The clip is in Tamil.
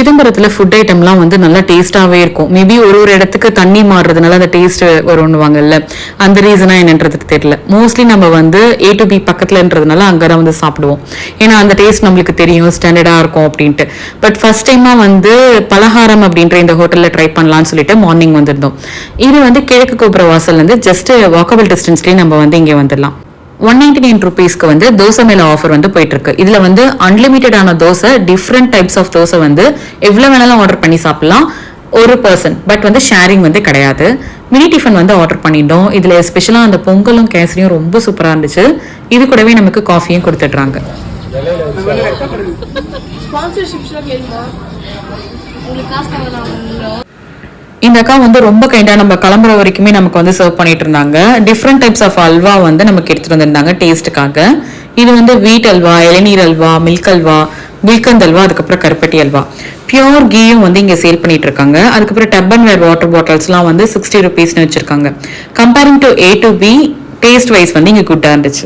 சிதம்பரத்துல ஃபுட் ஐட்டம்லாம் வந்து நல்லா டேஸ்டாவே இருக்கும். மேபி ஒரு இடத்துக்கு தண்ணி மாறுறதுனால அந்த டேஸ்ட் வரும்னுவாங்கல்ல, அந்த ரீசனா என்னன்றதுக்கு தெரியல. மோஸ்ட்லி நம்ம வந்து A to B பக்கத்துலன்றதுனால அங்கதான் வந்து சாப்பிடுவோம். ஏன்னா அந்த டேஸ்ட் நம்மளுக்கு தெரியும், ஸ்டாண்டர்டா இருக்கும் அப்படின்ட்டு. பட் ஃபர்ஸ்ட் டைமா வந்து பலகாரம் அப்படின்ற இந்த ஹோட்டல்ல ட்ரை பண்ணலாம்னு சொல்லிட்டு மார்னிங் வந்திருந்தோம். இது வந்து கிழக்கு கோபுர வாசல்ல இருந்து ஜஸ்ட் வாக்கபிள் டிஸ்டன்ஸ்லயே நம்ம வந்து இங்கே வந்துடலாம். 199 ருபீஸ்க்கு வந்து தோசை மேல ஆஃபர் வந்து போயிட்டு இருக்கு. இதுல வந்து அன்லிமிட்டடான dosa, different types of dosa வந்து எவ்வளவு வேணாலும் ஆர்டர் பண்ணி சாப்பிடலாம் ஒரு பர்சன். பட் வந்து ஷேரிங் வந்து கிடையாது. மினி டிஃபன் வந்து ஆர்டர் பண்ணிட்டோம். இதுல ஸ்பெஷலா அந்த பொங்கலும் கேசரியும் ரொம்ப சூப்பரா இருந்துச்சு. இது கூடவே நமக்கு காஃபியும் கொடுத்துட்றாங்க. இந்த அக்கா வந்து ரொம்ப கைண்டா நம்ம கிளம்புற வரைக்குமே நமக்கு வந்து சர்வ் பண்ணிட்டு இருந்தாங்க. டிஃப்ரெண்ட் டைப்ஸ் ஆஃப் அல்வா வந்து நமக்கு எடுத்துட்டு வந்திருந்தாங்க டேஸ்ட்டுக்காக. இது வந்து வீட் அல்வா, இளநீர் அல்வா, மில்க் அல்வா, குல்கந்த் அல்வா, அதுக்கப்புறம் கருப்பட்டி அல்வா. பியூர் கீயும் வந்து இங்க சேல் பண்ணிட்டு இருக்காங்க. அதுக்கப்புறம் டப் அண்ட் வேர் வாட்டர் பாட்டில்ஸ்லாம் வந்து 60 ருபீஸ்னு வச்சிருக்காங்க. Comparing to A to B taste wise வந்து இங்க குட்டா இருந்துச்சு.